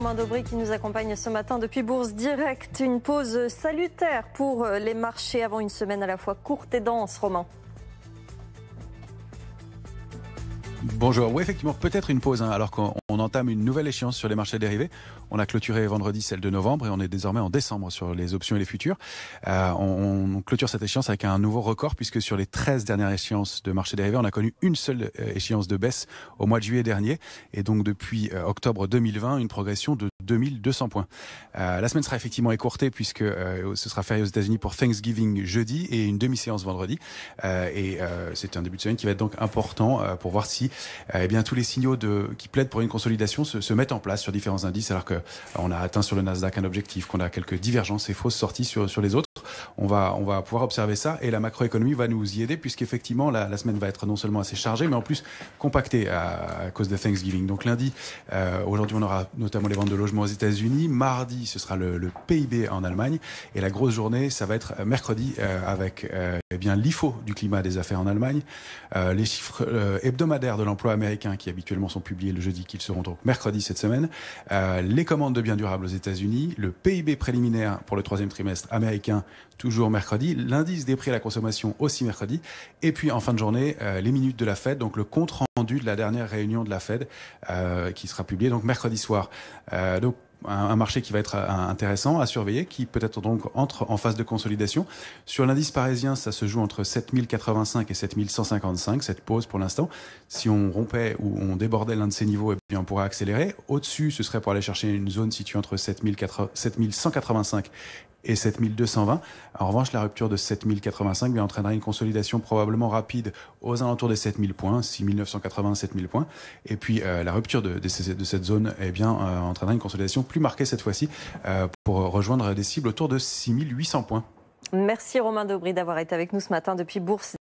Romain Dobry qui nous accompagne ce matin depuis Bourse Direct. Une pause salutaire pour les marchés avant une semaine à la fois courte et dense, Romain. Bonjour, oui effectivement peut-être une pause alors qu'on entame une nouvelle échéance sur les marchés dérivés. On a clôturé vendredi celle de novembre et on est désormais en décembre sur les options et les futurs. On clôture cette échéance avec un nouveau record puisque sur les 13 dernières échéances de marchés dérivés, on a connu une seule échéance de baisse au mois de juillet dernier et donc depuis octobre 2020 une progression de 2200 points. La semaine sera effectivement écourtée puisque ce sera férié aux États-Unis pour Thanksgiving jeudi et une demi-séance vendredi. C'est un début de semaine qui va être donc important pour voir si tous les signaux qui plaident pour une consolidation se mettent en place sur différents indices alors qu'on a atteint sur le Nasdaq un objectif, qu'on a quelques divergences et fausses sorties sur les autres. On va pouvoir observer ça et la macroéconomie va nous y aider puisqu'effectivement la semaine va être non seulement assez chargée mais en plus compactée à cause de Thanksgiving. Donc lundi, aujourd'hui on aura notamment les ventes de logements aux États-Unis. Mardi, ce sera le PIB en Allemagne et la grosse journée, ça va être mercredi avec l'IFO du climat des affaires en Allemagne, les chiffres hebdomadaires de l'emploi américain qui habituellement sont publiés le jeudi, qu'ils seront donc mercredi cette semaine, les commandes de biens durables aux États-Unis, le PIB préliminaire pour le troisième trimestre américain toujours mercredi, l'indice des prix à la consommation aussi mercredi, et puis en fin de journée, les minutes de la Fed, donc le compte rendu de la dernière réunion de la Fed qui sera publié donc mercredi soir. Donc un marché qui va être intéressant à surveiller, qui peut-être donc entre en phase de consolidation. Sur l'indice parisien, ça se joue entre 7085 et 7155, cette pause pour l'instant. Si on rompait ou on débordait l'un de ces niveaux, on pourrait accélérer. Au-dessus, ce serait pour aller chercher une zone située entre 7185 et 7220. En revanche, la rupture de 7085 entraînera une consolidation probablement rapide aux alentours des 7000 points, 6980, 7000 points. Et puis la rupture de cette zone entraînera une consolidation plus marquée cette fois-ci pour rejoindre des cibles autour de 6800 points. Merci Romain Dobry d'avoir été avec nous ce matin depuis Bourse